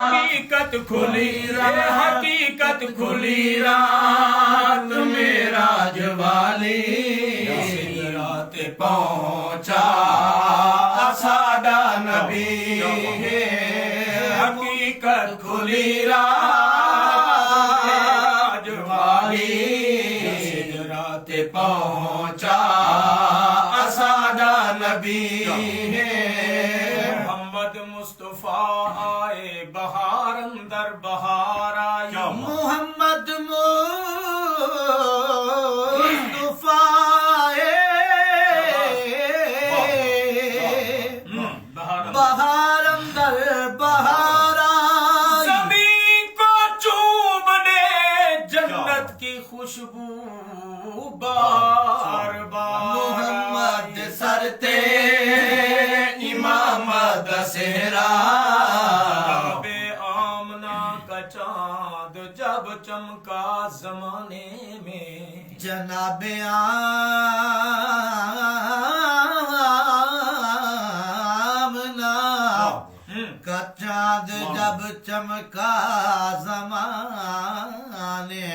حقیقت کھلی رات معراج والی رات پہنچا سادہ نبی حقیقت کھلی رات والی رات پہنچا سادہ نبی محمد مصطفیٰ آئے بہار اندر بہار آئی محمد مصطفیٰ بہار اندر بہار آئی زمین کو چومنے جنت کی خوشبو بار بار محمد سرتے امام دسہرا چاند جب چمکا زمانے میں جناب آمنہ کا چاند جب چمکا زمانے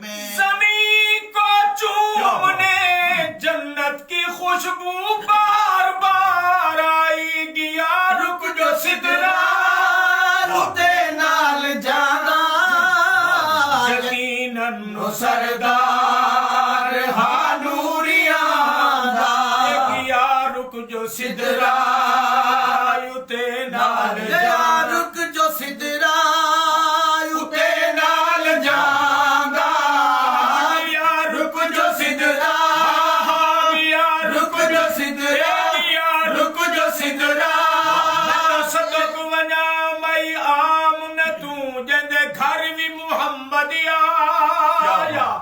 میں زمین کو چومنے جنت کی خوشبو بار بار آئی گیا رک جو سدرا سردار ہانوریاں گیا رک جو سدرا یوتے نال رک جو سدرا یوتے نال جانگا یا رک جو سدرا یا رک جو سدرا یا رک جو سدرا صدق ونیا مئی آمن تو جند گھر بھی محمد آیا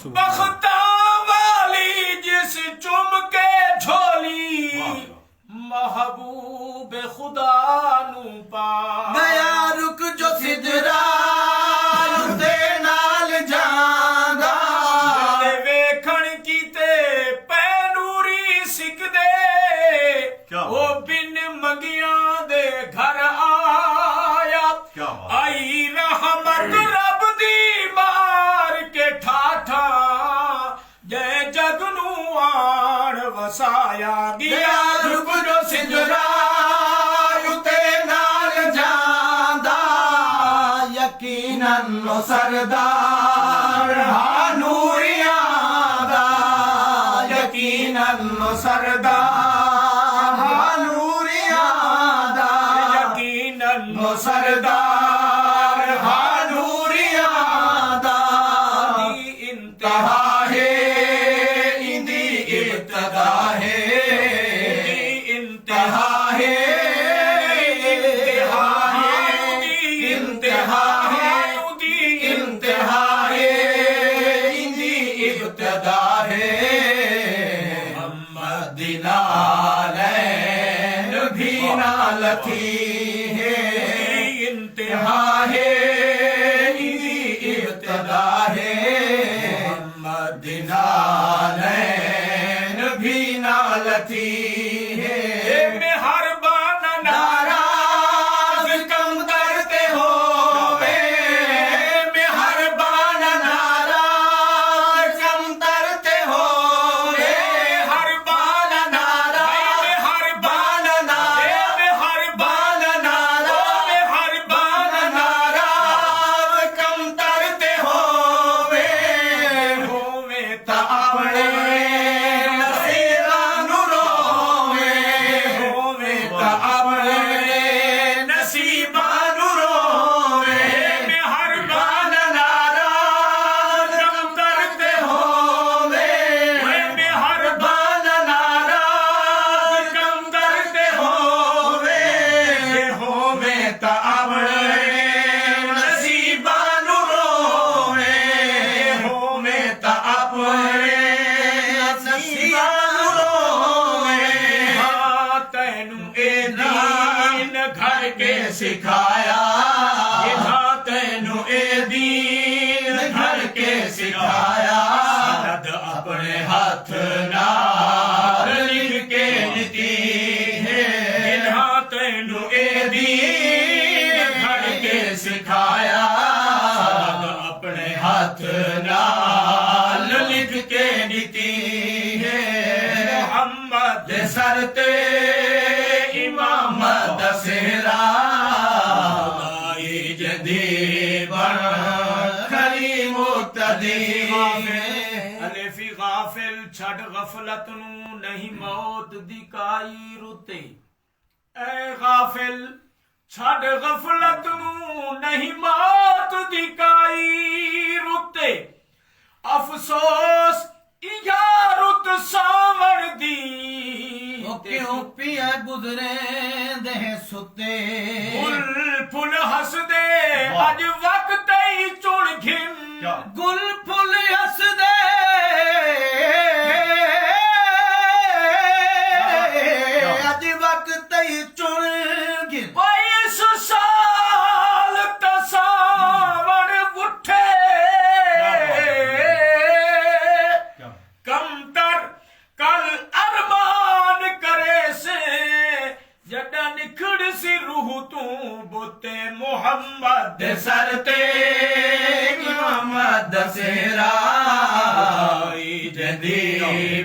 بختاں والی جس چم کے جھولی محبوب خدا نو پا گیا رک جو سدرا یوتے نال جانگا ویکھن کیتے پے نوری سکھ دے او بن منگیاں دے گھر آیا آئی رحمت رب دی مار کے ٹھاٹھا جے جگ نو آن وسایا گیا رک جو سدرا یوتے نال جاندا یقیناً سردار ہانوریاں دا یقیناً سردار ہانوریاں دا یقیناً سردار ہانوریاں دا انتہا ہے اندی ابتدا ہے انتہا ہے انتہا ہے انتہا ہے اندی ابتدا ہے محمد نالین بھی نالتی ہے انتہا ہے اندی ابتدا ہے محمد نالین بھی نالتی ہے مہربان ناراض کم کرتے ہو مہربان ناراض کم کرتے ہو مہربان ناراض مہربان ناراض مہربان ناراض مہربان ناراض کم کرتے ہو تا اپنے سکھایا تینوں اے دین گھر کے سکھایا اپنے ہاتھ نال لکھ کے دتی ہے تینوں اے دین ਗਫਲਤ ਨੂੰ ਨਹੀਂ ਮੌਤ ਦੀ ਕਾਈ ਰੁੱਤੇ ਐ ਗਾਫਿਲ ਛੱਡ ਗਫਲਤ ਨੂੰ ਨਹੀਂ ਮੌਤ ਦੀ ਕਾਈ ਰੁੱਤੇ ਅਫਸੋਸ ਯਾ ਰੁੱਤ ਸਾਵਣ ਦੀ ਉਹ ਕਿਉਂ ਪਿਆ ਗੁਜ਼ਰੇ ਦੇ ਸੁੱਤੇ ਫੁੱਲ ਫੁੱਲ ਹੱਸਦੇ ਅੱਜ ਵਕਤ ਹੀ ਚੁਣ ਘਿਨ ਗੁਲ ਫੁੱਲ ਹੱਸਦੇ ਅੱਜ ਵਕਤ ਹੀ ਚੁਣ ਗਿਰ ਇਸ ਸਾਲ ਤਸਾਵਣ ਉੱਠੇ ਕਮਤਰ ਕਲ ਅਰਮਾਨ ਕਰੇ ਸੇ ਜੱਡਾ ਨਿਖੜ ਸੀ ਰੂਹ ਤੂੰ ਬੁੱਤੇ ਮੁਹੰਮਦ ਦੇ ਸਰ ਤੇ ਮੁਹੰਮਦ ਦਸੇਰਾ ਜਦੀ